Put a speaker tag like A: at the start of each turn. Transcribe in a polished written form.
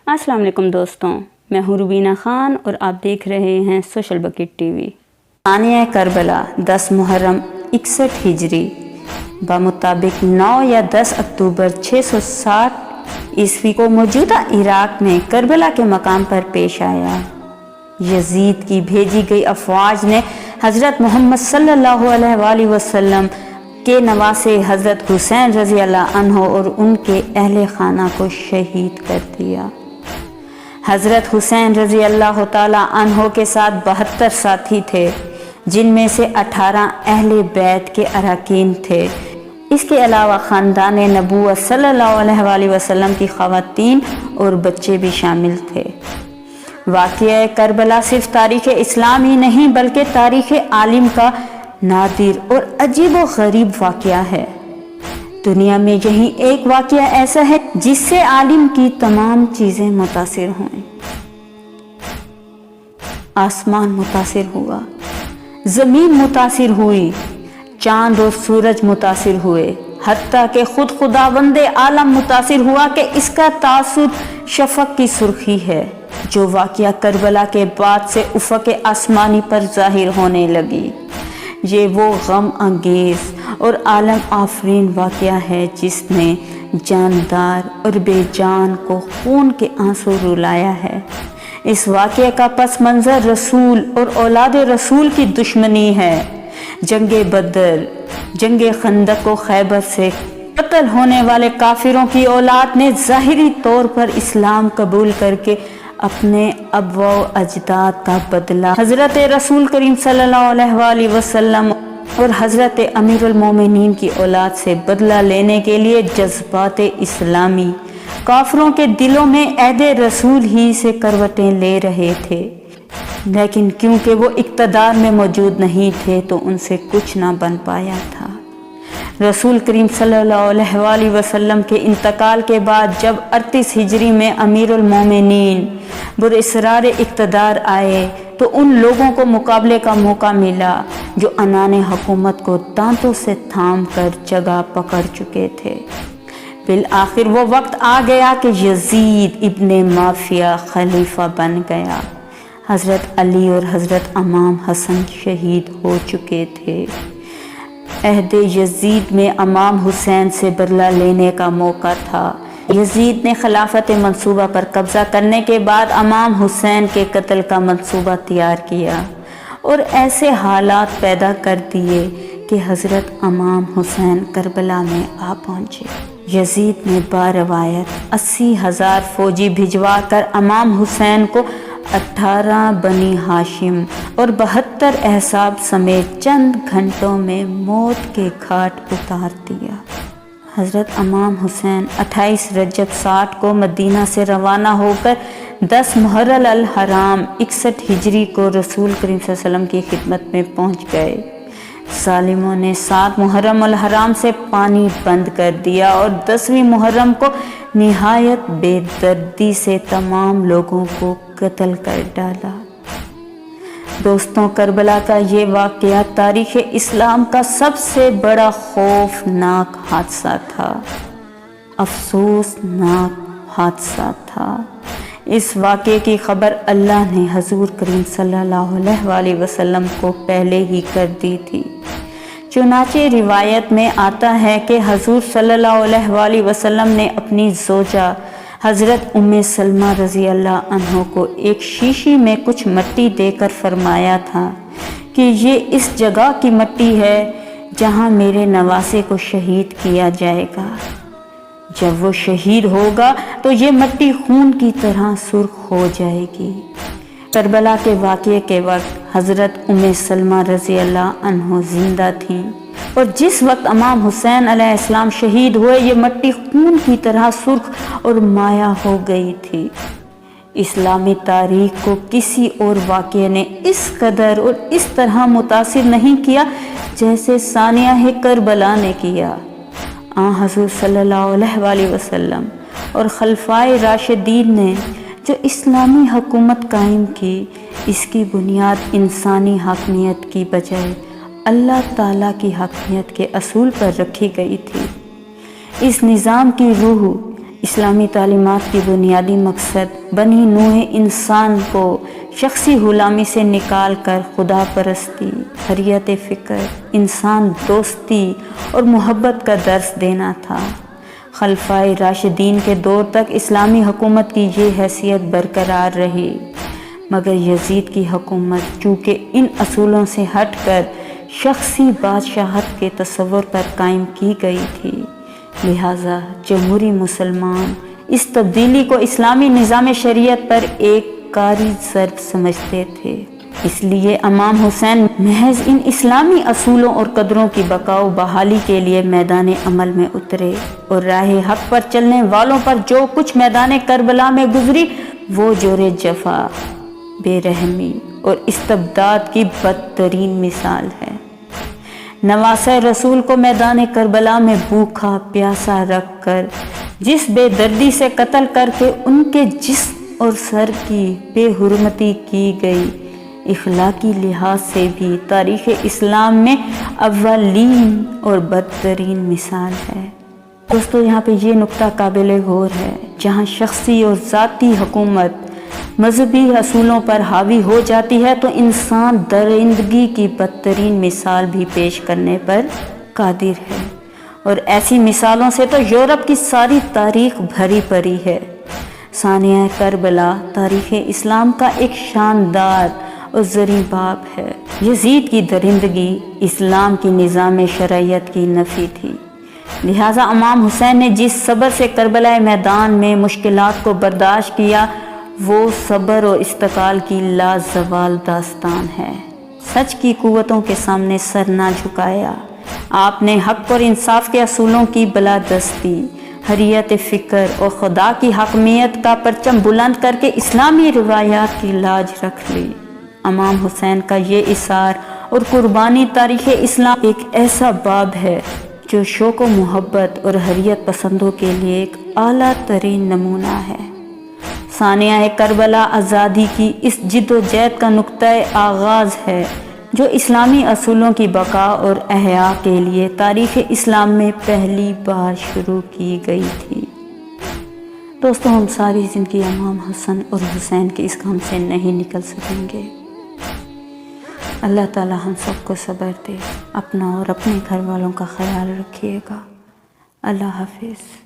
A: السلام علیکم دوستوں، میں ہوں روبینہ خان اور آپ دیکھ رہے ہیں سوشل بکٹ ٹی وی۔ ثانیہ کربلا 10 محرم 61 ہجری بمطابق 9 یا 10 اکتوبر 660 عیسوی کو موجودہ عراق میں کربلا کے مقام پر پیش آیا۔ یزید کی بھیجی گئی افواج نے حضرت محمد صلی اللہ علیہ وآلہ وسلم کے نواسے حضرت حسین رضی اللہ عنہ اور ان کے اہل خانہ کو شہید کر دیا۔ حضرت حسین رضی اللہ تعالی عنہ کے ساتھ 72 ساتھی تھے، جن میں سے 18 اہل بیت کے اراکین تھے۔ اس کے علاوہ خاندان نبوت صلی اللہ علیہ وآلہ وسلم کی خواتین اور بچے بھی شامل تھے۔ واقعہ کربلا صرف تاریخ اسلام ہی نہیں بلکہ تاریخ عالم کا نادر اور عجیب و غریب واقعہ ہے۔ دنیا میں یہی ایک واقعہ ایسا ہے جس سے عالم کی تمام چیزیں متاثر ہوئیں۔ آسمان متاثر ہوا، زمین متاثر ہوئی، چاند اور سورج متاثر ہوئے، حتیٰ کہ خود خداوند عالم متاثر ہوا کہ اس کا تاثر شفق کی سرخی ہے، جو واقعہ کربلا کے بعد سے افق آسمانی پر ظاہر ہونے لگی۔ یہ وہ غم انگیز اور عالم آفرین واقعہ ہے جس نے جاندار اور بے جان کو خون کے آنسو رلایا ہے۔ اس واقعے کا پس منظر رسول اور اولاد رسول کی دشمنی ہے۔ جنگ بدر، جنگ خندق و خیبر سے قتل ہونے والے کافروں کی اولاد نے ظاہری طور پر اسلام قبول کر کے اپنے ابا و اجداد کا بدلہ حضرت رسول کریم صلی اللہ علیہ وآلہ وسلم اور حضرت امیر المومنین کی اولاد سے بدلہ لینے کے لیے جذبات اسلامی کافروں کے دلوں میں عہد رسول ہی سے کروٹیں لے رہے تھے، لیکن کیونکہ وہ اقتدار میں موجود نہیں تھے تو ان سے کچھ نہ بن پایا تھا۔ رسول کریم صلی اللہ علیہ وآلہ وسلم کے انتقال کے بعد جب 38 ہجری میں امیر المومنین براسرار اقتدار آئے تو ان لوگوں کو مقابلے کا موقع ملا جو عنان حکومت کو دانتوں سے تھام کر جگہ پکڑ چکے تھے۔ بالآخر وہ وقت آ گیا کہ یزید ابن معاویہ خلیفہ بن گیا۔ حضرت علی اور حضرت امام حسن شہید ہو چکے تھے۔ عہد یزید میں امام حسین سے بدلہ لینے کا موقع تھا۔ یزید نے خلافت منصوبہ پر قبضہ کرنے کے بعد امام حسین کے قتل کا منصوبہ تیار کیا اور ایسے حالات پیدا کر دیے کہ حضرت امام حسین کربلا میں آ پہنچے۔ یزید نے باروایت 80,000 فوجی بھجوا کر امام حسین کو 18 بنی ہاشم اور 72 احزاب سمیت چند گھنٹوں میں موت کے گھاٹ اتار دیا۔ حضرت امام حسین 28 رجب 60 کو مدینہ سے روانہ ہو کر 10 محرم الحرام 61 ہجری کو رسول کریم صلی اللہ علیہ وسلم کی خدمت میں پہنچ گئے۔ ظالموں نے 7 محرم الحرام سے پانی بند کر دیا اور 10ویں محرم کو نہایت بے دردی سے تمام لوگوں کو قتل کر ڈالا۔ دوستوں، کربلا کا یہ واقعہ تاریخ اسلام کا سب سے بڑا خوفناک حادثہ تھا، افسوسناک حادثہ تھا۔ اس واقعے کی خبر اللہ نے حضور کریم صلی اللہ علیہ وآلہ وسلم کو پہلے ہی کر دی تھی۔ چنانچہ روایت میں آتا ہے کہ حضور صلی اللہ علیہ وآلہ وسلم نے اپنی زوجہ حضرت ام سلمہ رضی اللہ عنہ کو ایک شیشی میں کچھ مٹی دے کر فرمایا تھا کہ یہ اس جگہ کی مٹی ہے جہاں میرے نواسے کو شہید کیا جائے گا۔ جب وہ شہید ہوگا تو یہ مٹی خون کی طرح سرخ ہو جائے گی۔ کربلا کے واقعے کے وقت حضرت ام سلمہ رضی اللہ عنہ زندہ تھیں اور جس وقت امام حسین علیہ السلام شہید ہوئے یہ مٹی خون کی طرح سرخ اور مائع ہو گئی تھی۔ اسلامی تاریخ کو کسی اور واقعے نے اس قدر اور اس طرح متاثر نہیں کیا جیسے ثانیہ کربلا نے کیا۔ حضور صلی اللہ علیہ وآلہ وسلم اور خلفائے راشدین نے جو اسلامی حکومت قائم کی، اس کی بنیاد انسانی حاکمیت کی بجائے اللہ تعالیٰ کی حاکمیت کے اصول پر رکھی گئی تھی۔ اس نظام کی روح اسلامی تعلیمات کی بنیادی مقصد بنی نوع انسان کو شخصی غلامی سے نکال کر خدا پرستی، حریت فکر، انسان دوستی اور محبت کا درس دینا تھا۔ خلفائے راشدین کے دور تک اسلامی حکومت کی یہ حیثیت برقرار رہی، مگر یزید کی حکومت چونکہ ان اصولوں سے ہٹ کر شخصی بادشاہت کے تصور پر قائم کی گئی تھی، لہٰذا جمہوری مسلمان اس تبدیلی کو اسلامی نظام شریعت پر ایک کاری ضرب سمجھتے تھے۔ اس لیے امام حسین محض ان اسلامی اصولوں اور قدروں کی بقا و بحالی کے لیے میدان عمل میں اترے، اور راہ حق پر چلنے والوں پر جو کچھ میدان کربلا میں گزری وہ جور جفا، بے رحمی اور استبداد کی بدترین مثال ہے۔ نواسۂ رسول کو میدان کربلا میں بھوکا پیاسا رکھ کر جس بے دردی سے قتل کر کے ان کے جسم اور سر کی بے حرمتی کی گئی، اخلاقی لحاظ سے بھی تاریخ اسلام میں اولین اور بدترین مثال ہے۔ دوستو، یہاں پہ یہ نقطہ قابل غور ہے، جہاں شخصی اور ذاتی حکومت مذہبی اصولوں پر حاوی ہو جاتی ہے تو انسان درندگی کی بدترین مثال بھی پیش کرنے پر قادر ہے، اور ایسی مثالوں سے تو یورپ کی ساری تاریخ بھری پڑی ہے۔ ثانیہ کربلا تاریخ اسلام کا ایک شاندار اور زرعی باب ہے۔ یزید کی درندگی اسلام کی نظام شرعیت کی نفی تھی، لہٰذا امام حسین نے جس صبر سے کربلا میدان میں مشکلات کو برداشت کیا وہ صبر و استقال کی لازوال داستان ہے۔ سچ کی قوتوں کے سامنے سر نہ جھکایا، آپ نے حق اور انصاف کے اصولوں کی بالادستی، حریت فکر اور خدا کی حاکمیت کا پرچم بلند کر کے اسلامی روایات کی لاج رکھ لی۔ امام حسین کا یہ اثار اور قربانی تاریخ اسلام ایک ایسا باب ہے جو شوق و محبت اور حریت پسندوں کے لیے ایک اعلیٰ ترین نمونہ ہے۔ ثانیہ کربلا آزادی کی اس جد و جہد کا نقطۂ آغاز ہے جو اسلامی اصولوں کی بقا اور احیاء کے لیے تاریخ اسلام میں پہلی بار شروع کی گئی تھی۔ دوستو، ہم ساری زندگی امام حسن اور حسین کے اس غم سے نہیں نکل سکیں گے۔ اللہ تعالی ہم سب کو صبر دے، اپنا اور اپنے گھر والوں کا خیال رکھیے گا۔ اللہ حافظ۔